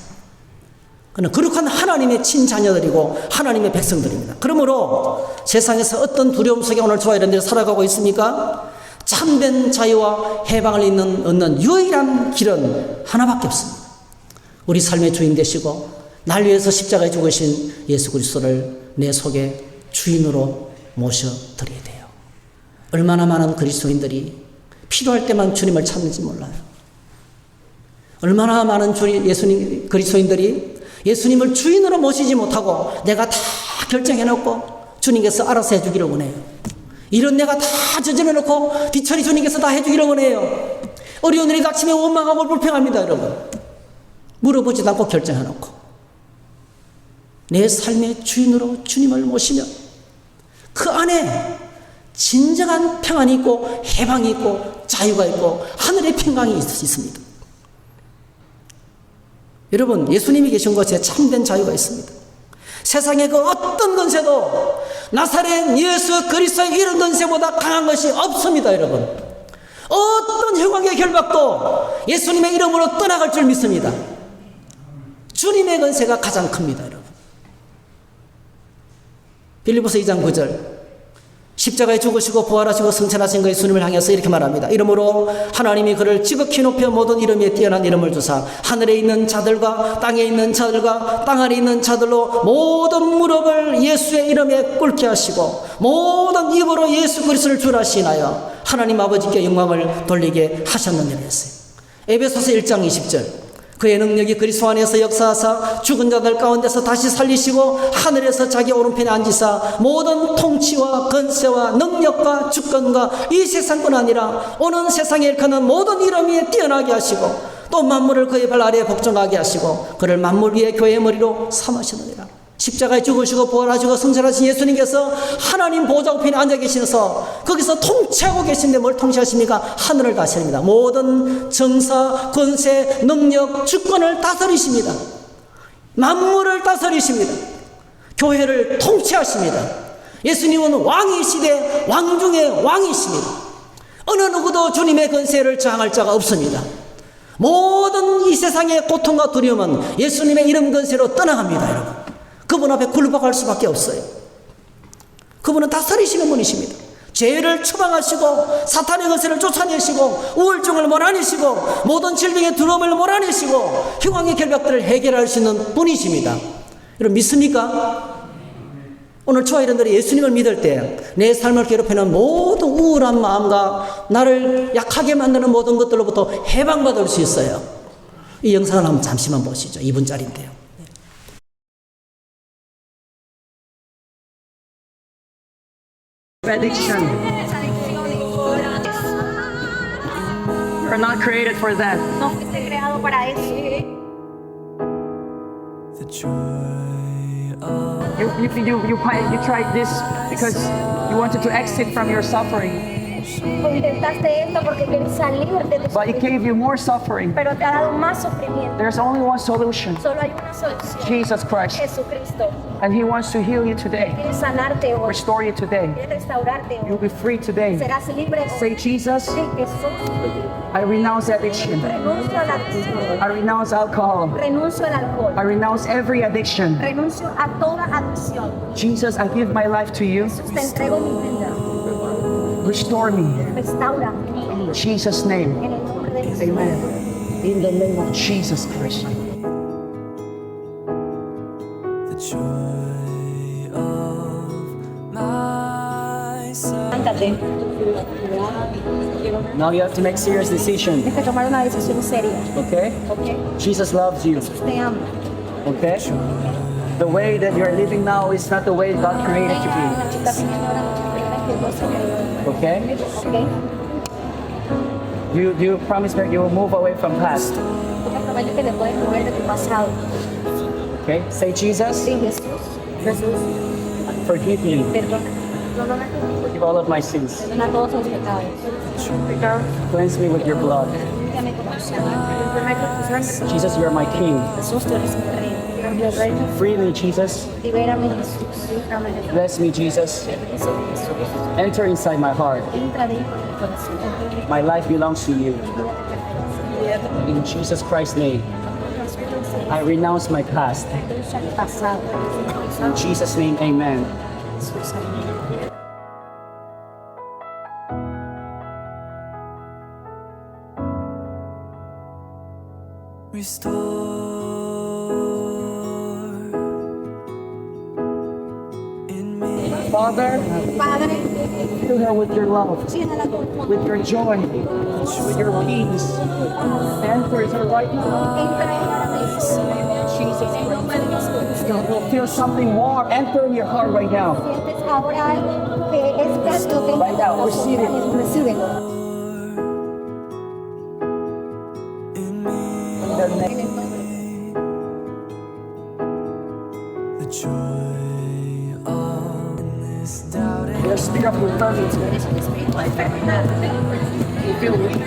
S1: 그는 거룩한 하나님의 친자녀들이고 하나님의 백성들입니다. 그러므로 세상에서 어떤 두려움 속에 오늘 저와 여러분들이 살아가고 있습니까? 참된 자유와 해방을 얻는 유일한 길은 하나밖에 없습니다. 우리 삶의 주인 되시고 날 위해서 십자가에 죽으신 예수 그리스도를 내 속에 주인으로 모셔드려야 돼요. 얼마나 많은 그리스도인들이 필요할 때만 주님을 찾는지 몰라요. 얼마나 많은 그리스도인들이 예수님을 주인으로 모시지 못하고 내가 다 결정해놓고 주님께서 알아서 해주기를 원해요. 이런 내가 다 저질러놓고 뒤처리 주님께서 다 해주기를 원해요. 어려운 일이 닥치면 원망하고 불평합니다, 여러분. 물어보지도 않고 결정해놓고 내 삶의 주인으로 주님을 모시면 그 안에 진정한 평안이 있고 해방이 있고 자유가 있고 하늘의 평강이 있습니다. 여러분, 예수님이 계신 곳에 참된 자유가 있습니다. 세상의 그 어떤 권세도 나사렛 예수 그리스도의 이런 권세보다 강한 것이 없습니다, 여러분. 어떤 흉악의 결박도 예수님의 이름으로 떠나갈 줄 믿습니다. 주님의 권세가 가장 큽니다, 여러분. 빌립보서 2장 9절, 십자가에 죽으시고 부활하시고 승천하신 그 예수님을 향해서 이렇게 말합니다. 이러므로 하나님이 그를 지극히 높여 모든 이름 위에 뛰어난 이름을 주사 하늘에 있는 자들과 땅에 있는 자들과 땅 아래 있는 자들로 모든 무릎을 예수의 이름에 꿇게 하시고 모든 입으로 예수 그리스도를 주라 하시나요 하나님 아버지께 영광을 돌리게 하셨느니라 했어요. 에베소서 1장 20절, 그의 능력이 그리스도 안에서 역사하사 죽은 자들 가운데서 다시 살리시고 하늘에서 자기 오른편에 앉으사 모든 통치와 권세와 능력과 주권과 이 세상뿐 아니라 오는 세상에 일컫는 모든 이름 위에 뛰어나게 하시고 또 만물을 그의 발 아래에 복종하게 하시고 그를 만물 위에 교회의 머리로 삼으시느니라. 십자가에 죽으시고 부활하시고 승천하신 예수님께서 하나님 보좌 우편에 앉아 계시면서 거기서 통치하고 계신데 뭘 통치하십니까? 하늘을 다스립니다. 모든 정사, 권세, 능력, 주권을 다스리십니다. 만물을 다스리십니다. 교회를 통치하십니다. 예수님은 왕이시되 왕 중에 왕이십니다. 어느 누구도 주님의 권세를 저항할 자가 없습니다. 모든 이 세상의 고통과 두려움은 예수님의 이름 권세로 떠나갑니다, 여러분. 그분 앞에 굴복할 수밖에 없어요. 그분은 다스리시는 분이십니다. 죄를 추방하시고 사탄의 권세를 쫓아내시고 우울증을 몰아내시고 모든 질병의 두려움을 몰아내시고 흉악의 결박들을 해결할 수 있는 분이십니다. 여러분 믿습니까? 오늘 저와 여러분들이 예수님을 믿을 때 내 삶을 괴롭히는 모든 우울한 마음과 나를 약하게 만드는 모든 것들로부터 해방받을 수 있어요. 이 영상을 한번 잠시만 보시죠. 2분짜리인데요.
S2: Addiction. You're not created for that.
S3: No fuiste creado para eso.
S2: You tried this because you wanted to exit from your suffering.
S3: Intentaste esto porque quieres salir de tu
S2: but it
S3: sufrimiento,
S2: gave you more suffering.
S3: pero te ha dado más sufrimiento.
S2: There's only one solution,
S3: Solo hay una solución.
S2: Jesus Christ.
S3: Jesucristo.
S2: And He wants to heal you today,
S3: Quiere sanarte hoy.
S2: restore you today.
S3: Quiere restaurarte
S2: You'll
S3: hoy.
S2: be free today.
S3: Serás libre hoy.
S2: Say, Jesus,
S3: Sí, Jesús.
S2: I renounce addiction.
S3: Renuncio a la adicción.
S2: I renounce alcohol.
S3: Renuncio al alcohol.
S2: I renounce every addiction.
S3: Renuncio a toda adicción.
S2: Jesus, I give my life to you.
S3: Jesús, te entrego mi vida.
S2: Restore me.
S3: Restaura
S2: In Jesus' name.
S3: en el nombre de Jesús.
S2: Amen. In the name of Jesus Christ.
S4: The joy of my
S3: Levántate.
S2: Now you have to make serious decision.
S3: Tienes que tomar una decisión seria.
S2: Okay?
S3: ¿Ok?
S2: Jesus loves you.
S3: Te amo.
S2: Okay? The way that you're living now is not the way God created you to
S3: Estás viviendo ahora muchas cosas que Dios creó.
S2: be. Okay?
S3: ¿Ok?
S2: You promise that you will move away from past.
S3: Tú me prometes que te puedes mover de tu pasado.
S2: Okay? Say, Jesus,
S3: Sí, Jesús. Jesús,
S2: forgive me.
S3: perdona. Perdona.
S2: Forgive all of my sins.
S3: Perdona todos los pecados. Perdona.
S2: Cleanse me with your blood.
S3: Límpiame con tu sangre.
S2: Jesus, you are my King.
S3: Jesús, tú eres mi rey. Eres mi rey.
S2: Free me, Jesus.
S3: Libérame, Jesús. Líbrame, Jesús.
S2: Bless me, Jesus.
S3: Jesús.
S2: Enter inside my heart.
S3: Entra dentro de mi corazón.
S2: My life belongs to you. In Jesus Christ's name, I renounce my past.
S3: Renuncia al pasado.
S2: In Jesus' name, amen.
S3: Jesús, amén.
S4: restore in me.
S2: Father,
S3: Padre,
S2: fill her with your love,
S3: llénala con tu amor.
S2: with your joy, with your peace. Enter her right now.
S3: Entra en ahora mismo.
S2: Jesus
S3: En el nombre de Jesús.
S2: You'll feel something warm. Enter in your heart right now.
S3: Sientes ahora algo que es fresco que
S2: Right now, receive it.
S3: Recíbelo.
S4: In me,
S2: In the name-
S3: En el nombre
S4: the joy of this doubting.
S2: Your spirit of infirmity.
S3: de Jesús, Espíritu de enfermedad.
S2: You feel weak.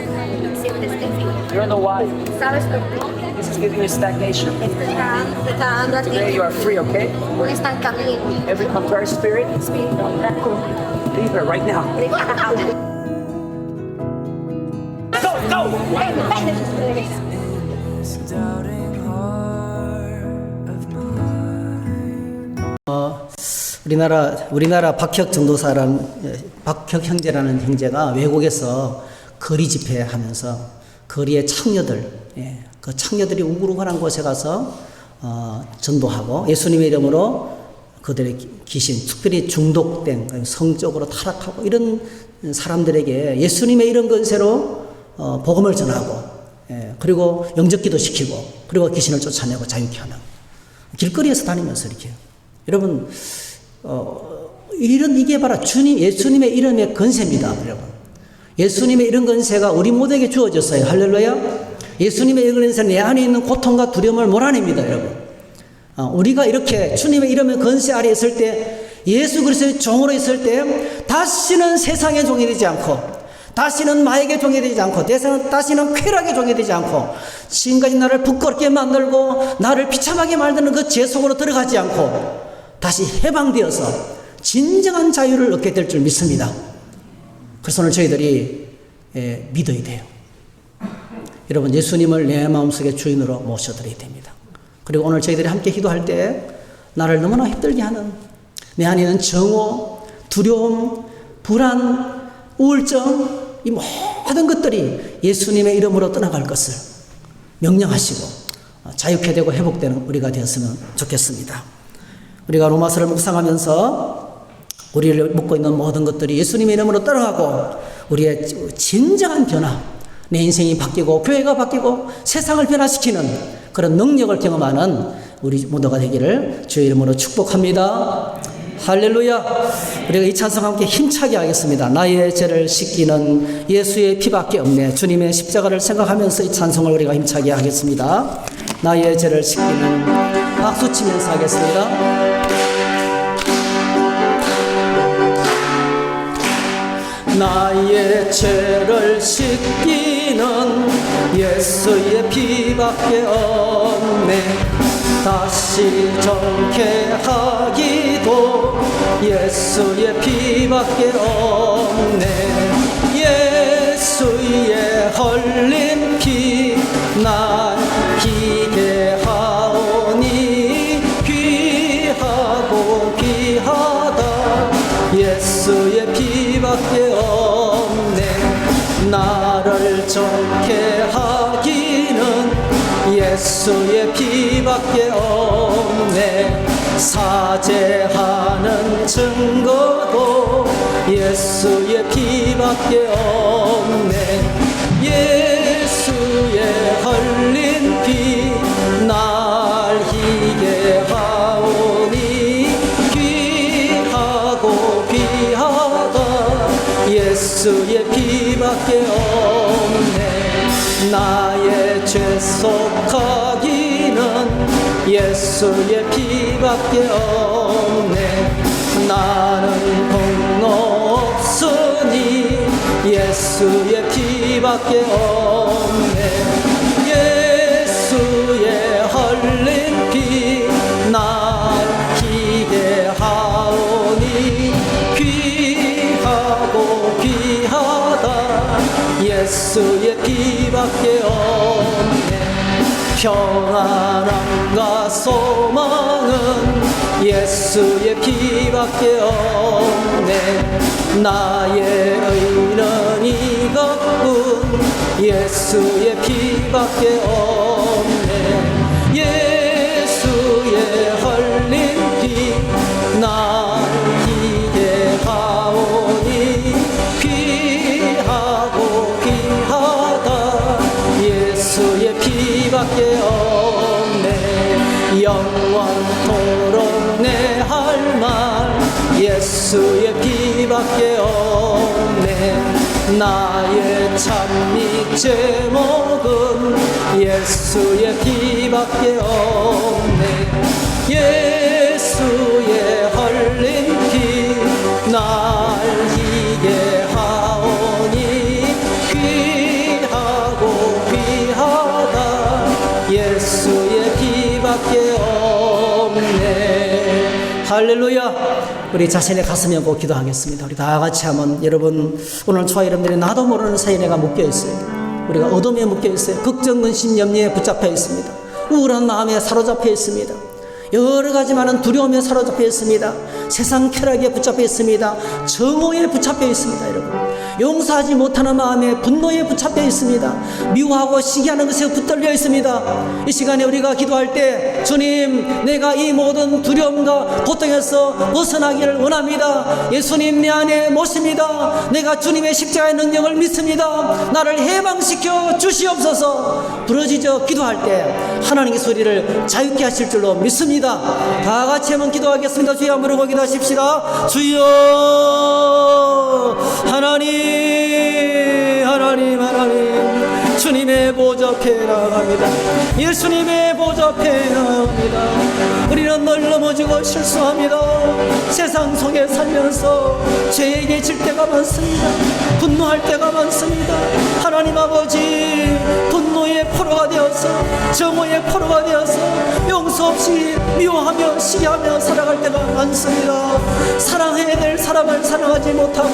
S3: Sientes débil.
S2: You don't know why.
S3: ¿Sabes por qué?
S2: This is giving you stagnation.
S3: Te está dando a ti
S2: Today you are free, okay?
S3: un estancamiento.
S2: Every contrary spirit,
S3: Espíritu,
S2: leave her right now. Go!
S4: This doubting heart of mine.
S1: 우리나라 박혁 전도사라는 박혁 형제라는 형제가 외국에서 거리 집회하면서 거리의 창녀들, 그 창녀들이 우글우글한 곳에 가서 전도하고 예수님의 이름으로 그들의 귀신, 특별히 중독된 성적으로 타락하고 이런 사람들에게 예수님의 이름 건세로 복음을 전하고, 그리고 영접기도 시키고, 그리고 귀신을 쫓아내고 자유케 하는 길거리에서 다니면서 이렇게 여러분. 이게 바로 예수님의 이름의 건세입니다, 여러분. 예수님의 이런 건세가 우리 모두에게 주어졌어요. 할렐루야. 예수님의 이런 건세는 내 안에 있는 고통과 두려움을 몰아냅니다, 여러분. 우리가 이렇게 주님의 이름의 건세 아래 있을 때, 예수 그리스도의 종으로 있을 때, 다시는 세상의 종이 되지 않고, 다시는 마에게 종이 되지 않고, 다시는 쾌락의 종이 되지 않고, 지금까지 나를 부끄럽게 만들고 나를 비참하게 만드는 그 죄 속으로 들어가지 않고 다시 해방되어서 진정한 자유를 얻게 될 줄 믿습니다. 그래서 오늘 저희들이 믿어야 돼요. 여러분, 예수님을 내 마음속에 주인으로 모셔드려야 됩니다. 그리고 오늘 저희들이 함께 기도할 때 나를 너무나 힘들게 하는 내 안에 있는 정오, 두려움, 불안, 우울증, 이 모든 것들이 예수님의 이름으로 떠나갈 것을 명령하시고 자유케 되고 회복되는 우리가 되었으면 좋겠습니다. 우리가 로마서를 묵상하면서 우리를 묶고 있는 모든 것들이 예수님의 이름으로 떠나가고 우리의 진정한 변화, 내 인생이 바뀌고 교회가 바뀌고 세상을 변화시키는 그런 능력을 경험하는 우리 모두가 되기를 주의 이름으로 축복합니다. 할렐루야. 우리가 이 찬송 함께 힘차게 하겠습니다. 나의 죄를 씻기는 예수의 피밖에 없네. 주님의 십자가를 생각하면서 이 찬송을 우리가 힘차게 하겠습니다. 나의 죄를 씻기는 박수 치면서 하겠습니다. 나의 죄를 씻기는 예수의 피밖에 없네. 다시 정케 하기도 예수의 피밖에 없네. 예수의 흘린 피 날 희게 하오니 귀하고 귀하다. 예수의 피밖에 없네. 나를 좋게 하기는 예수의 피밖에 없네. 사죄하는 증거도 예수의 피밖에 없네. 예수의 흘린 피 날 희게 하오니 귀하고 귀하다. 예수의 피밖에 없네. 나의 죄 속하기는 예수의 피밖에 없네. 나는 공로 없으니 예수의 피밖에 없네. 예수의 흘린 피 날 희게 하오니 귀하고 귀하다. 예수의 피밖에 없네. 평안함과 소망은 예수의 피밖에 없네. 나의 의는 이것뿐 예수의 피밖에 없네. 예수의 흘린 피 날 희게 하오니 귀하고 귀하다. 예수의 피밖에 없네. 영원토록 내 할 말 예수의 피밖에 없네. 나의 찬미 제목은 예수의 피밖에 없네. 예수의 흘린 피 날 희게 하오니 귀하고 귀하다. 예수의 피밖에 없네. 할렐루야. 우리 자신의 가슴에 얹고 기도하겠습니다. 우리 다 같이 한번, 여러분 오늘 저와 여러분들이 나도 모르는 사이에 내가 묶여있어요. 우리가 어둠에 묶여있어요. 걱정, 근심, 염려에 붙잡혀 있습니다. 우울한 마음에 사로잡혀 있습니다. 여러 가지 많은 두려움에 사로잡혀 있습니다. 세상 쾌락에 붙잡혀 있습니다. 정오에 붙잡혀 있습니다. 여러분, 용서하지 못하는 마음에 분노에 붙잡혀 있습니다. 미워하고 시기하는 것에 붙들려 있습니다. 이 시간에 우리가 기도할 때, 주님, 내가 이 모든 두려움과 고통에서 벗어나기를 원합니다. 예수님, 내 안에 모십니다. 내가 주님의 십자가의 능력을 믿습니다. 나를 해방시켜 주시옵소서. 부러지죠. 기도할 때 하나님의 소리를 자유케 하실 줄로 믿습니다. 다 같이 한번 기도하겠습니다. 주여, 부르고 기도하십시다. 주여, 하나님, 하나님, 하나님, 주님의 보좌 앞에 나아갑니다. 예수님의 보좌 앞에 나아갑니다. 우리는 늘 넘어지고 실수합니다. 세상 속에 살면서 죄에게 질 때가 많습니다. 분노할 때가 많습니다. 하나님 아버지, 분노의 포로가 되어서, 정오의 포로가 되어서 용서 없이 미워하며 시기하며 살아갈 때가 많습니다. 사랑해야 될 사람을 사랑하지 못하고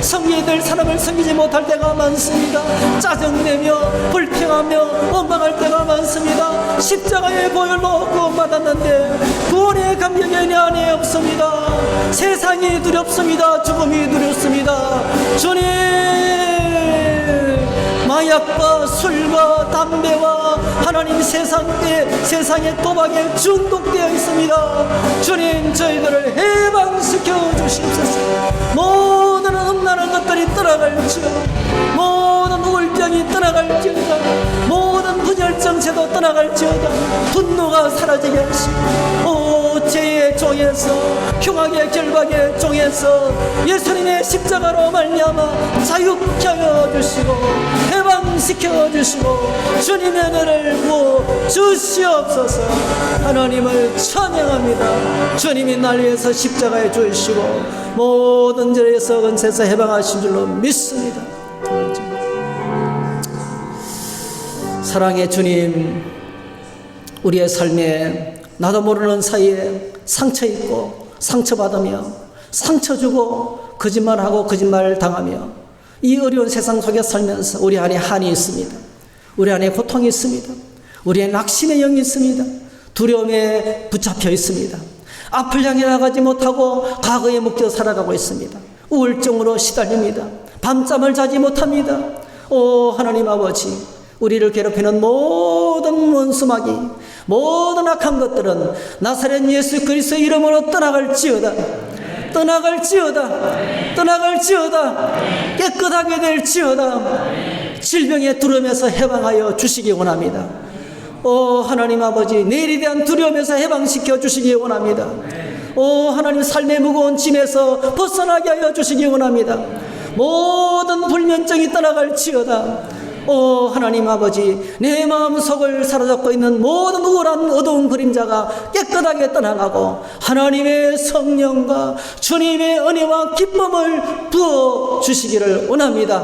S1: 섬겨야 될 사람을 섬기지 못할 때가 많습니다. 짜증내며 불평하며 원망할 때가 많습니다. 십자가의 보혈로 구원받았는데 구원의 감격이 내 안에 없습니다. 세상이 두렵습니다. 죽음이 두렵습니다. 주님, 마약과 술과 담배와 하나님 세상의 도박에 중독되어 있습니다. 주님, 저희들을 해방시켜 주시옵소서. 모든 음란한 것들이 떠나갈지어다. 모든 우울증이 떠나갈지어다. 모든 분열정체도 떠나갈지어다. 분노가 사라지게 하시고, 오 죄의 종에서, 흉악의 결박의 종에서 예수님의 십자가로 말미암아 자유케 하여 주시고 해방 해방시켜 주시고 주님의 은혜를 부어 주시옵소서. 하나님을 찬양합니다. 주님이 날 위해서 십자가에 죽으시고 모든 죄의 썩은 세서 해방하신 줄로 믿습니다. 사랑의 주님, 우리의 삶에 나도 모르는 사이에 상처 입고 상처받으며 상처 주고 거짓말하고 거짓말 당하며 이 어려운 세상 속에 살면서 우리 안에 한이 있습니다. 우리 안에 고통이 있습니다. 우리 안에 낙심의 영이 있습니다. 두려움에 붙잡혀 있습니다. 앞을 향해 나가지 못하고 과거에 묶여 살아가고 있습니다. 우울증으로 시달립니다. 밤잠을 자지 못합니다. 오 하나님 아버지, 우리를 괴롭히는 모든 원수마귀, 모든 악한 것들은 나사렛 예수 그리스도의 이름으로 떠나갈지어다. 떠나갈지어다. 떠나갈지어다. 깨끗하게 될지어다. 질병의 두려움에서 해방하여 주시기 원합니다. 오 하나님 아버지, 내일에 대한 두려움에서 해방시켜 주시기 원합니다. 오 하나님, 삶의 무거운 짐에서 벗어나게 하여 주시기 원합니다. 모든 불면증이 떠나갈지어다. 오 하나님 아버지, 내 마음속을 사로잡고 있는 모든 우울한 어두운 그림자가 깨끗하게 떠나가고 하나님의 성령과 주님의 은혜와 기쁨을 부어 주시기를 원합니다.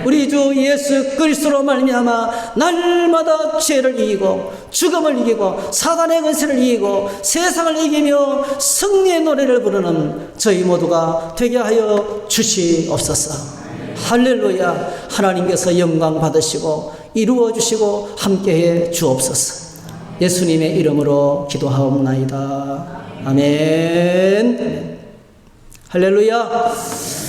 S1: 우리 주 예수 그리스도로 말미암아 날마다 죄를 이기고 죽음을 이기고 사단의 권세를 이기고 세상을 이기며 승리의 노래를 부르는 저희 모두가 되게 하여 주시옵소서. 할렐루야. 하나님께서 영광 받으시고 이루어 주시고 함께해 주옵소서. 예수님의 이름으로 기도하옵나이다. 아멘. 할렐루야.